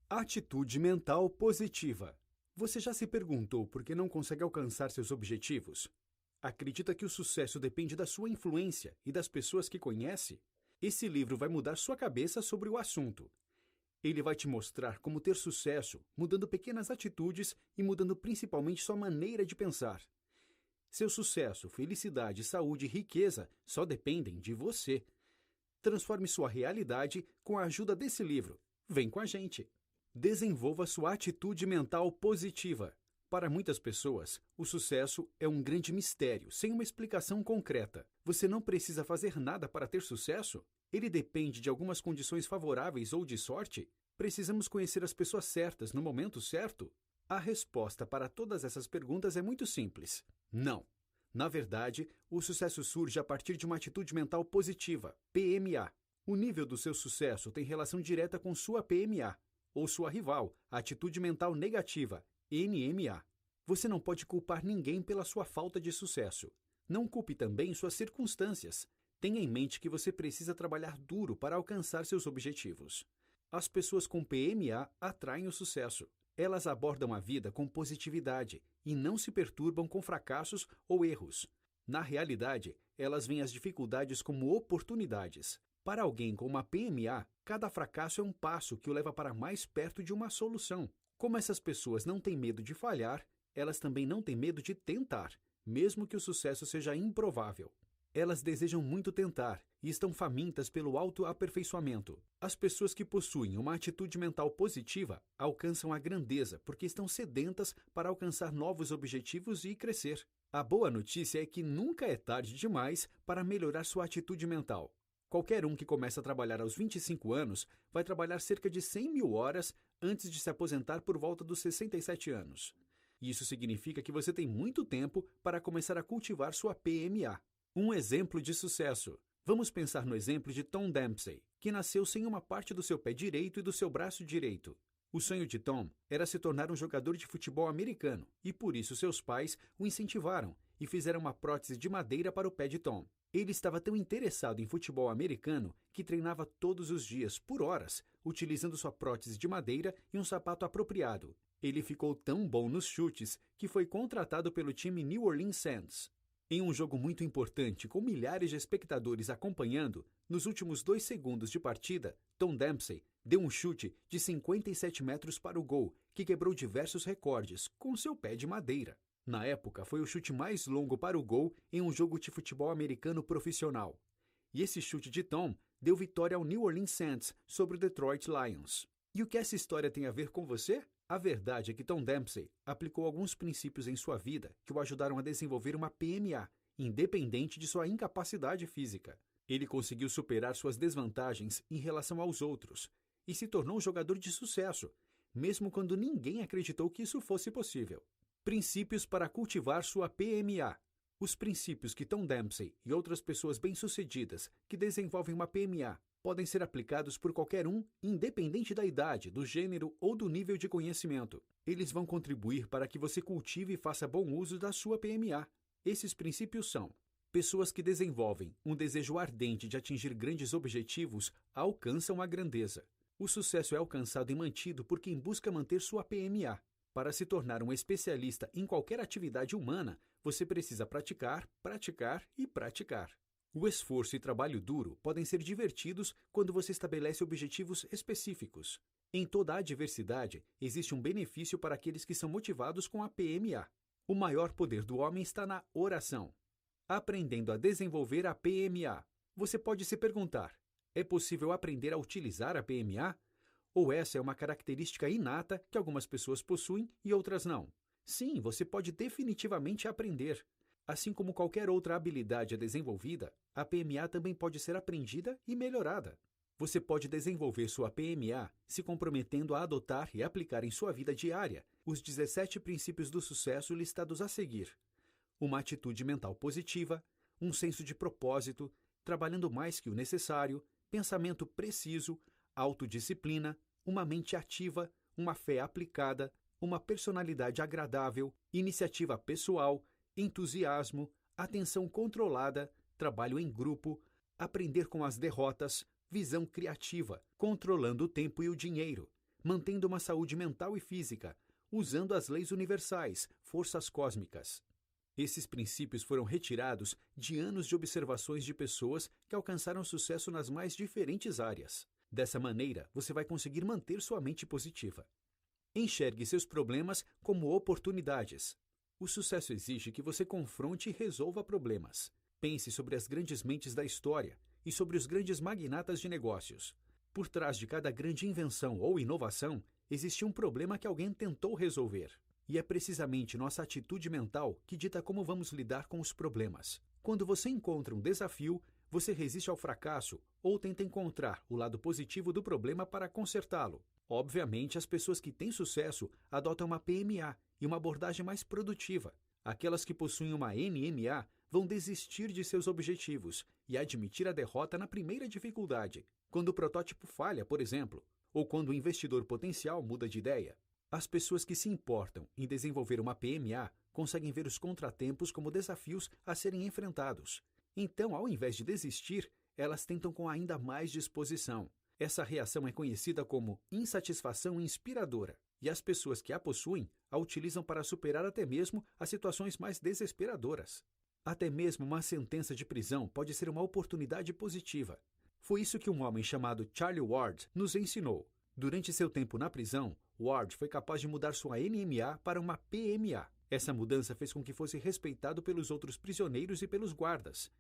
Atitude mental positiva. Você já se perguntou por que não consegue alcançar seus objetivos? Acredita que o sucesso depende da sua influência e das pessoas que conhece? Esse livro vai mudar sua cabeça sobre o assunto. Ele vai te mostrar como ter sucesso, mudando pequenas atitudes e mudando principalmente sua maneira de pensar. Seu sucesso, felicidade, saúde e riqueza só dependem de você. Transforme sua realidade com a ajuda desse livro. Vem com a gente! Desenvolva sua atitude mental positiva. Para muitas pessoas, o sucesso é um grande mistério, sem uma explicação concreta. Você não precisa fazer nada para ter sucesso? Ele depende de algumas condições favoráveis ou de sorte? Precisamos conhecer as pessoas certas no momento certo? A resposta para todas essas perguntas é muito simples. Não. Na verdade, o sucesso surge a partir de uma atitude mental positiva, PMA. O nível do seu sucesso tem relação direta com sua PMA, ou sua rival, a atitude mental negativa, NMA. Você não pode culpar ninguém pela sua falta de sucesso. Não culpe também suas circunstâncias. Tenha em mente que você precisa trabalhar duro para alcançar seus objetivos. As pessoas com PMA atraem o sucesso. Elas abordam a vida com positividade e não se perturbam com fracassos ou erros. Na realidade, elas veem as dificuldades como oportunidades. Para alguém com uma PMA, cada fracasso é um passo que o leva para mais perto de uma solução. Como essas pessoas não têm medo de falhar, elas também não têm medo de tentar, mesmo que o sucesso seja improvável. Elas desejam muito tentar e estão famintas pelo autoaperfeiçoamento. As pessoas que possuem uma atitude mental positiva alcançam a grandeza porque estão sedentas para alcançar novos objetivos e crescer. A boa notícia é que nunca é tarde demais para melhorar sua atitude mental. Qualquer um que começa a trabalhar aos 25 anos vai trabalhar cerca de 100 mil horas antes de se aposentar por volta dos 67 anos. Isso significa que você tem muito tempo para começar a cultivar sua PMA. Um exemplo de sucesso. Vamos pensar no exemplo de Tom Dempsey, que nasceu sem uma parte do seu pé direito e do seu braço direito. O sonho de Tom era se tornar um jogador de futebol americano e por isso seus pais o incentivaram e fizeram uma prótese de madeira para o pé de Tom. Ele estava tão interessado em futebol americano que treinava todos os dias, por horas, utilizando sua prótese de madeira e um sapato apropriado. Ele ficou tão bom nos chutes que foi contratado pelo time New Orleans Saints. Em um jogo muito importante, com milhares de espectadores acompanhando, nos últimos 2 segundos de partida, Tom Dempsey deu um chute de 57 metros para o gol, que quebrou diversos recordes, com seu pé de madeira. Na época, foi o chute mais longo para o gol em um jogo de futebol americano profissional. E esse chute de Tom deu vitória ao New Orleans Saints sobre o Detroit Lions. E o que essa história tem a ver com você? A verdade é que Tom Dempsey aplicou alguns princípios em sua vida que o ajudaram a desenvolver uma PMA, independente de sua incapacidade física. Ele conseguiu superar suas desvantagens em relação aos outros e se tornou um jogador de sucesso, mesmo quando ninguém acreditou que isso fosse possível. Princípios para cultivar sua PMA. Os princípios que Tom Dempsey e outras pessoas bem-sucedidas que desenvolvem uma PMA podem ser aplicados por qualquer um, independente da idade, do gênero ou do nível de conhecimento. Eles vão contribuir para que você cultive e faça bom uso da sua PMA. Esses princípios são: pessoas que desenvolvem um desejo ardente de atingir grandes objetivos alcançam a grandeza. O sucesso é alcançado e mantido por quem busca manter sua PMA. Para se tornar um especialista em qualquer atividade humana, você precisa praticar, praticar e praticar. O esforço e trabalho duro podem ser divertidos quando você estabelece objetivos específicos. Em toda a adversidade, existe um benefício para aqueles que são motivados com a PMA. O maior poder do homem está na oração. Aprendendo a desenvolver a PMA. Você pode se perguntar: é possível aprender a utilizar a PMA? Ou essa é uma característica inata que algumas pessoas possuem e outras não? Sim, você pode definitivamente aprender. Assim como qualquer outra habilidade é desenvolvida, a PMA também pode ser aprendida e melhorada. Você pode desenvolver sua PMA se comprometendo a adotar e aplicar em sua vida diária os 17 princípios do sucesso listados a seguir. Uma atitude mental positiva, um senso de propósito, trabalhando mais que o necessário, pensamento preciso, autodisciplina, uma mente ativa, uma fé aplicada, uma personalidade agradável, iniciativa pessoal, entusiasmo, atenção controlada, trabalho em grupo, aprender com as derrotas, visão criativa, controlando o tempo e o dinheiro, mantendo uma saúde mental e física, usando as leis universais, forças cósmicas. Esses princípios foram retirados de anos de observações de pessoas que alcançaram sucesso nas mais diferentes áreas. Dessa maneira, você vai conseguir manter sua mente positiva. Enxergue seus problemas como oportunidades. O sucesso exige que você confronte e resolva problemas. Pense sobre as grandes mentes da história e sobre os grandes magnatas de negócios. Por trás de cada grande invenção ou inovação, existe um problema que alguém tentou resolver. E é precisamente nossa atitude mental que dita como vamos lidar com os problemas. Quando você encontra um desafio, você resiste ao fracasso ou tenta encontrar o lado positivo do problema para consertá-lo. Obviamente, as pessoas que têm sucesso adotam uma PMA e uma abordagem mais produtiva. Aquelas que possuem uma NMA vão desistir de seus objetivos e admitir a derrota na primeira dificuldade, quando o protótipo falha, por exemplo, ou quando o investidor potencial muda de ideia. As pessoas que se importam em desenvolver uma PMA conseguem ver os contratempos como desafios a serem enfrentados. Então, ao invés de desistir, elas tentam com ainda mais disposição. Essa reação é conhecida como insatisfação inspiradora, e as pessoas que a possuem a utilizam para superar até mesmo as situações mais desesperadoras. Até mesmo uma sentença de prisão pode ser uma oportunidade positiva. Foi isso que um homem chamado Charlie Ward nos ensinou. Durante seu tempo na prisão, Ward foi capaz de mudar sua NMA para uma PMA. Essa mudança fez com que fosse respeitado pelos outros prisioneiros e pelos guardas,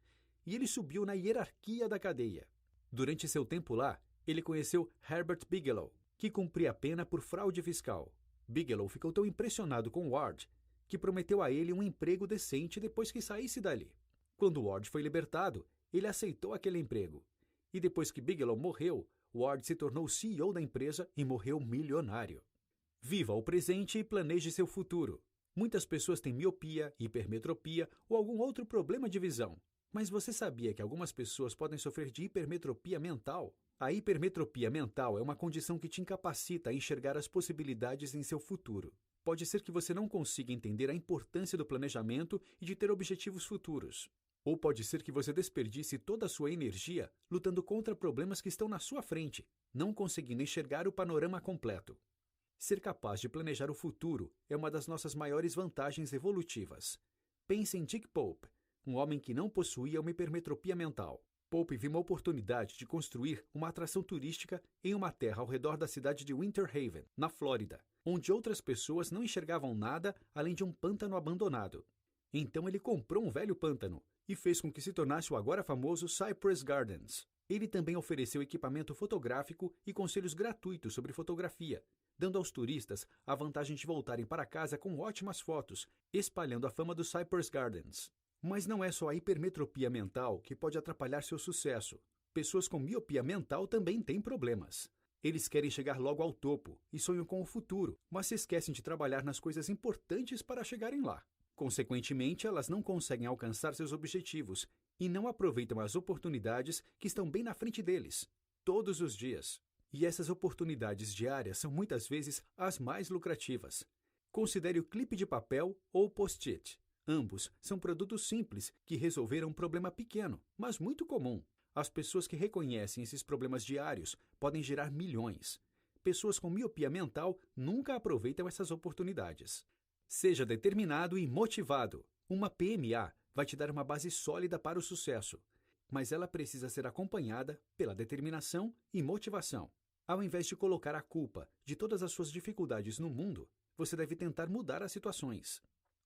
e ele subiu na hierarquia da cadeia. Durante seu tempo lá, ele conheceu Herbert Bigelow, que cumpria a pena por fraude fiscal. Bigelow ficou tão impressionado com Ward que prometeu a ele um emprego decente depois que saísse dali. Quando Ward foi libertado, ele aceitou aquele emprego. E depois que Bigelow morreu, Ward se tornou CEO da empresa e morreu milionário. Viva o presente e planeje seu futuro. Muitas pessoas têm miopia, hipermetropia ou algum outro problema de visão. Mas você sabia que algumas pessoas podem sofrer de hipermetropia mental? A hipermetropia mental é uma condição que te incapacita a enxergar as possibilidades em seu futuro. Pode ser que você não consiga entender a importância do planejamento e de ter objetivos futuros. Ou pode ser que você desperdice toda a sua energia lutando contra problemas que estão na sua frente, não conseguindo enxergar o panorama completo. Ser capaz de planejar o futuro é uma das nossas maiores vantagens evolutivas. Pense em Dick Pope, um homem que não possuía uma hipermetropia mental. Pope viu uma oportunidade de construir uma atração turística em uma terra ao redor da cidade de Winter Haven, na Flórida, onde outras pessoas não enxergavam nada além de um pântano abandonado. Então ele comprou um velho pântano e fez com que se tornasse o agora famoso Cypress Gardens. Ele também ofereceu equipamento fotográfico e conselhos gratuitos sobre fotografia, dando aos turistas a vantagem de voltarem para casa com ótimas fotos, espalhando a fama do Cypress Gardens. Mas não é só a hipermetropia mental que pode atrapalhar seu sucesso. Pessoas com miopia mental também têm problemas. Eles querem chegar logo ao topo e sonham com o futuro, mas se esquecem de trabalhar nas coisas importantes para chegarem lá. Consequentemente, elas não conseguem alcançar seus objetivos e não aproveitam as oportunidades que estão bem na frente deles, todos os dias. E essas oportunidades diárias são muitas vezes as mais lucrativas. Considere o clipe de papel ou post-it. Ambos são produtos simples que resolveram um problema pequeno, mas muito comum. As pessoas que reconhecem esses problemas diários podem gerar milhões. Pessoas com miopia mental nunca aproveitam essas oportunidades. Seja determinado e motivado. Uma PMA vai te dar uma base sólida para o sucesso, mas ela precisa ser acompanhada pela determinação e motivação. Ao invés de colocar a culpa de todas as suas dificuldades no mundo, você deve tentar mudar as situações.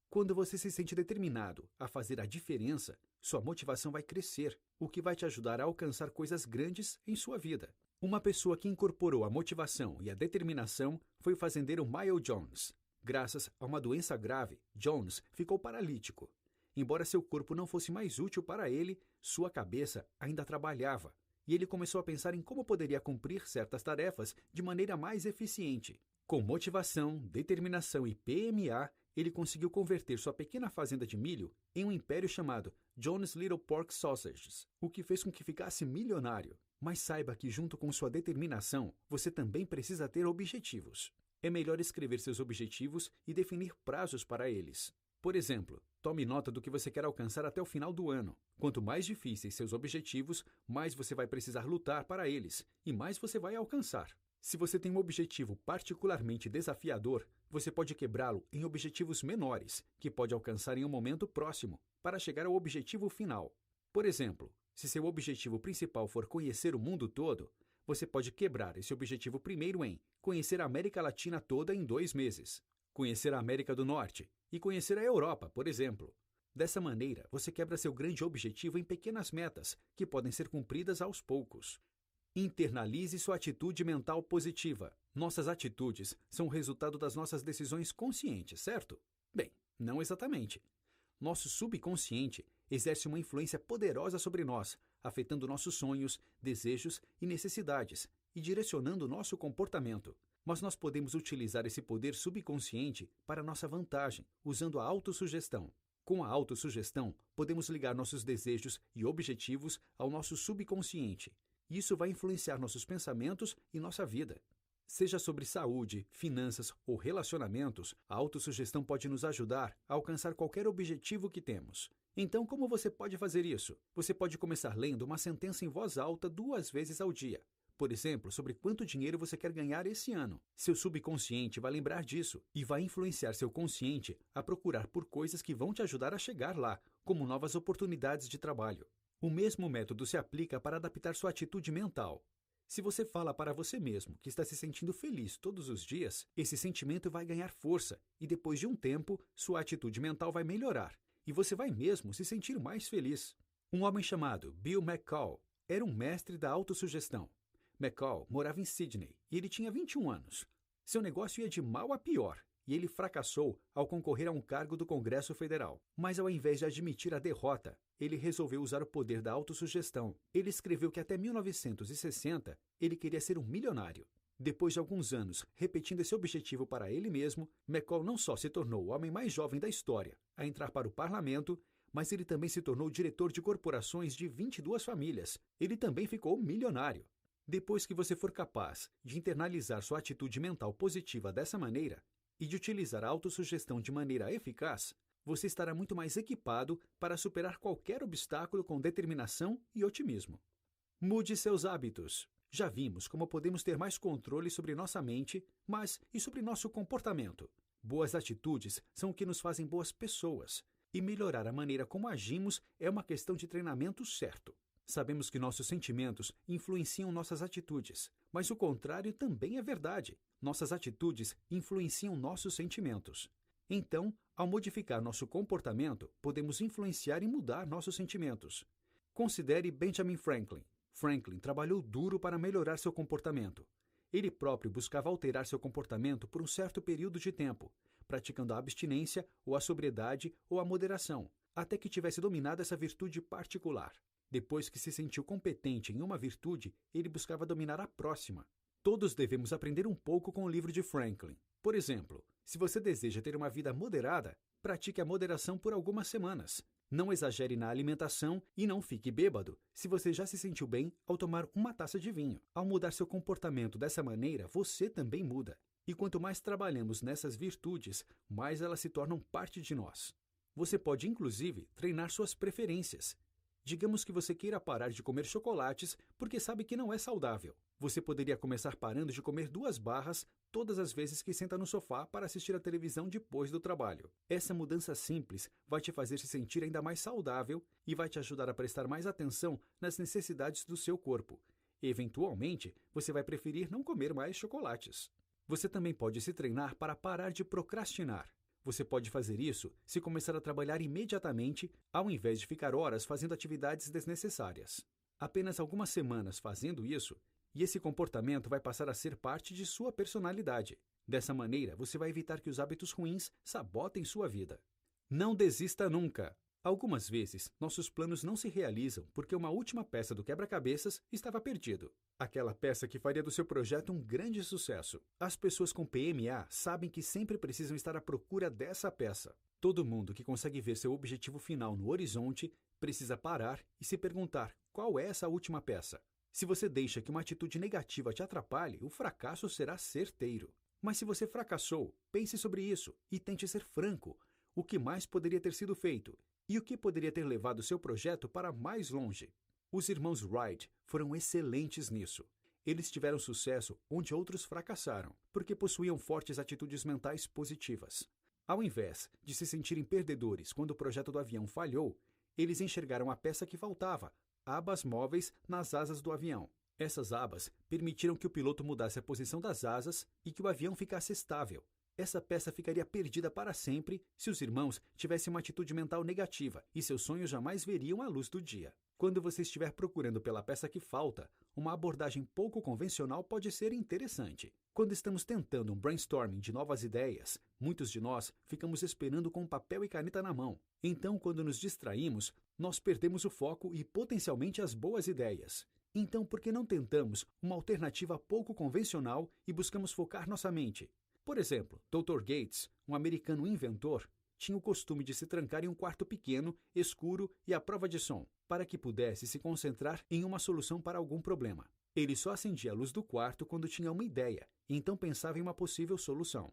Quando você se sente determinado a fazer a diferença, sua motivação vai crescer, o que vai te ajudar a alcançar coisas grandes em sua vida. Uma pessoa que incorporou a motivação e a determinação foi o fazendeiro Miles Jones. Graças a uma doença grave, Jones ficou paralítico. Embora seu corpo não fosse mais útil para ele, sua cabeça ainda trabalhava, e ele começou a pensar em como poderia cumprir certas tarefas de maneira mais eficiente. Com motivação, determinação e PMA, ele conseguiu converter sua pequena fazenda de milho em um império chamado Jones Little Pork Sausages, o que fez com que ficasse milionário. Mas saiba que junto com sua determinação, você também precisa ter objetivos. É melhor escrever seus objetivos e definir prazos para eles. Por exemplo, tome nota do que você quer alcançar até o final do ano. Quanto mais difíceis seus objetivos, mais você vai precisar lutar para eles e mais você vai alcançar. Se você tem um objetivo particularmente desafiador, você pode quebrá-lo em objetivos menores, que pode alcançar em um momento próximo, para chegar ao objetivo final. Por exemplo, se seu objetivo principal for conhecer o mundo todo, você pode quebrar esse objetivo primeiro em conhecer a América Latina toda em 2 meses, conhecer a América do Norte e conhecer a Europa, por exemplo. Dessa maneira, você quebra seu grande objetivo em pequenas metas, que podem ser cumpridas aos poucos. Internalize sua atitude mental positiva. Nossas atitudes são o resultado das nossas decisões conscientes, certo? Bem, não exatamente. Nosso subconsciente exerce uma influência poderosa sobre nós, afetando nossos sonhos, desejos e necessidades e direcionando nosso comportamento. Mas nós podemos utilizar esse poder subconsciente para nossa vantagem, usando a autossugestão. Com a autossugestão, podemos ligar nossos desejos e objetivos ao nosso subconsciente. Isso vai influenciar nossos pensamentos e nossa vida. Seja sobre saúde, finanças ou relacionamentos, a autossugestão pode nos ajudar a alcançar qualquer objetivo que temos. Então, como você pode fazer isso? Você pode começar lendo uma sentença em voz alta 2 vezes ao dia. Por exemplo, sobre quanto dinheiro você quer ganhar esse ano. Seu subconsciente vai lembrar disso e vai influenciar seu consciente a procurar por coisas que vão te ajudar a chegar lá, como novas oportunidades de trabalho. O mesmo método se aplica para adaptar sua atitude mental. Se você fala para você mesmo que está se sentindo feliz todos os dias, esse sentimento vai ganhar força e depois de um tempo, sua atitude mental vai melhorar e você vai mesmo se sentir mais feliz. Um homem chamado Bill McCall era um mestre da autossugestão. McCall morava em Sydney e ele tinha 21 anos. Seu negócio ia de mal a pior e ele fracassou ao concorrer a um cargo do Congresso Federal. Mas ao invés de admitir a derrota, ele resolveu usar o poder da autossugestão. Ele escreveu que até 1960 ele queria ser um milionário. Depois de alguns anos repetindo esse objetivo para ele mesmo, McCall não só se tornou o homem mais jovem da história a entrar para o parlamento, mas ele também se tornou diretor de corporações de 22 famílias. Ele também ficou milionário. Depois que você for capaz de internalizar sua atitude mental positiva dessa maneira e de utilizar a autossugestão de maneira eficaz, você estará muito mais equipado para superar qualquer obstáculo com determinação e otimismo. Mude seus hábitos. Já vimos como podemos ter mais controle sobre nossa mente, mas e sobre nosso comportamento? Boas atitudes são o que nos fazem boas pessoas, e melhorar a maneira como agimos é uma questão de treinamento certo. Sabemos que nossos sentimentos influenciam nossas atitudes, mas o contrário também é verdade. Nossas atitudes influenciam nossos sentimentos. Então, ao modificar nosso comportamento, podemos influenciar e mudar nossos sentimentos. Considere Benjamin Franklin. Franklin trabalhou duro para melhorar seu comportamento. Ele próprio buscava alterar seu comportamento por um certo período de tempo, praticando a abstinência, ou a sobriedade, ou a moderação, até que tivesse dominado essa virtude particular. Depois que se sentiu competente em uma virtude, ele buscava dominar a próxima. Todos devemos aprender um pouco com o livro de Franklin. Por exemplo, se você deseja ter uma vida moderada, pratique a moderação por algumas semanas. Não exagere na alimentação e não fique bêbado se você já se sentiu bem ao tomar uma taça de vinho. Ao mudar seu comportamento dessa maneira, você também muda. E quanto mais trabalhamos nessas virtudes, mais elas se tornam parte de nós. Você pode, inclusive, treinar suas preferências. Digamos que você queira parar de comer chocolates porque sabe que não é saudável. Você poderia começar parando de comer 2 barras todas as vezes que senta no sofá para assistir a televisão depois do trabalho. Essa mudança simples vai te fazer se sentir ainda mais saudável e vai te ajudar a prestar mais atenção nas necessidades do seu corpo. Eventualmente, você vai preferir não comer mais chocolates. Você também pode se treinar para parar de procrastinar. Você pode fazer isso se começar a trabalhar imediatamente, ao invés de ficar horas fazendo atividades desnecessárias. Apenas algumas semanas fazendo isso, e esse comportamento vai passar a ser parte de sua personalidade. Dessa maneira, você vai evitar que os hábitos ruins sabotem sua vida. Não desista nunca! Algumas vezes, nossos planos não se realizam porque uma última peça do quebra-cabeças estava perdido. Aquela peça que faria do seu projeto um grande sucesso. As pessoas com PMA sabem que sempre precisam estar à procura dessa peça. Todo mundo que consegue ver seu objetivo final no horizonte precisa parar e se perguntar qual é essa última peça. Se você deixa que uma atitude negativa te atrapalhe, o fracasso será certeiro. Mas se você fracassou, pense sobre isso e tente ser franco. O que mais poderia ter sido feito? E o que poderia ter levado seu projeto para mais longe? Os irmãos Wright foram excelentes nisso. Eles tiveram sucesso onde outros fracassaram, porque possuíam fortes atitudes mentais positivas. Ao invés de se sentirem perdedores quando o projeto do avião falhou, eles enxergaram a peça que faltava, abas móveis nas asas do avião. Essas abas permitiram que o piloto mudasse a posição das asas e que o avião ficasse estável. Essa peça ficaria perdida para sempre se os irmãos tivessem uma atitude mental negativa e seus sonhos jamais veriam a luz do dia. Quando você estiver procurando pela peça que falta, uma abordagem pouco convencional pode ser interessante. Quando estamos tentando um brainstorming de novas ideias, muitos de nós ficamos esperando com papel e caneta na mão. Então, quando nos distraímos, nós perdemos o foco e potencialmente as boas ideias. Então, por que não tentamos uma alternativa pouco convencional e buscamos focar nossa mente? Por exemplo, Dr. Gates, um americano inventor, tinha o costume de se trancar em um quarto pequeno, escuro e à prova de som, para que pudesse se concentrar em uma solução para algum problema. Ele só acendia a luz do quarto quando tinha uma ideia, e então pensava em uma possível solução.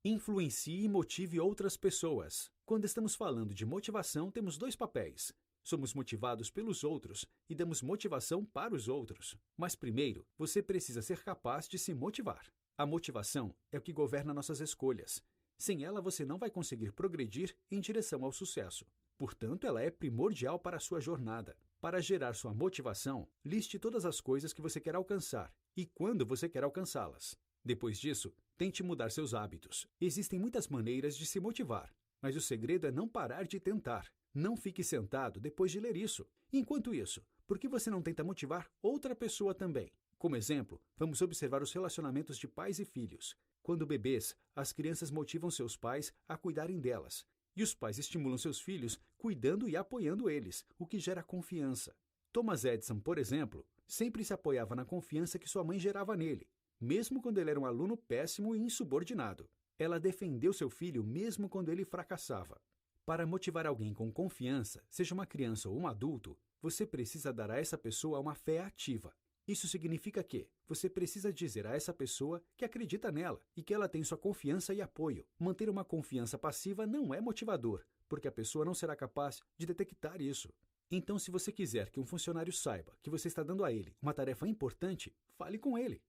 Influencie e motive outras pessoas. Quando estamos falando de motivação, temos dois papéis. Somos motivados pelos outros e damos motivação para os outros. Mas primeiro, você precisa ser capaz de se motivar. A motivação é o que governa nossas escolhas. Sem ela, você não vai conseguir progredir em direção ao sucesso. Portanto, ela é primordial para a sua jornada. Para gerar sua motivação, liste todas as coisas que você quer alcançar e quando você quer alcançá-las. Depois disso, tente mudar seus hábitos. Existem muitas maneiras de se motivar, mas o segredo é não parar de tentar. Não fique sentado depois de ler isso. Enquanto isso, por que você não tenta motivar outra pessoa também? Como exemplo, vamos observar os relacionamentos de pais e filhos. Quando bebês, as crianças motivam seus pais a cuidarem delas. E os pais estimulam seus filhos cuidando e apoiando eles, o que gera confiança. Thomas Edison, por exemplo, sempre se apoiava na confiança que sua mãe gerava nele, mesmo quando ele era um aluno péssimo e insubordinado. Ela defendeu seu filho mesmo quando ele fracassava. Para motivar alguém com confiança, seja uma criança ou um adulto, você precisa dar a essa pessoa uma fé ativa. Isso significa que você precisa dizer a essa pessoa que acredita nela e que ela tem sua confiança e apoio. Manter uma confiança passiva não é motivador, porque a pessoa não será capaz de detectar isso. Então, se você quiser que um funcionário saiba que você está dando a ele uma tarefa importante, fale com ele.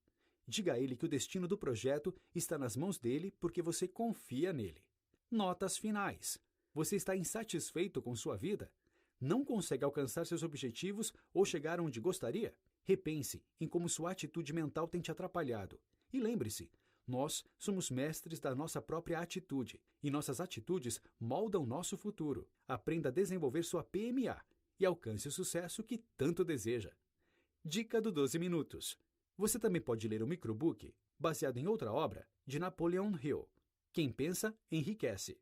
Diga a ele que o destino do projeto está nas mãos dele porque você confia nele. Notas finais. Você está insatisfeito com sua vida? Não consegue alcançar seus objetivos ou chegar onde gostaria? Repense em como sua atitude mental tem te atrapalhado. E lembre-se, nós somos mestres da nossa própria atitude e nossas atitudes moldam nosso futuro. Aprenda a desenvolver sua PMA e alcance o sucesso que tanto deseja. Dica do 12 minutos. Você também pode ler o microbook, baseado em outra obra, de Napoleon Hill. Quem pensa, enriquece.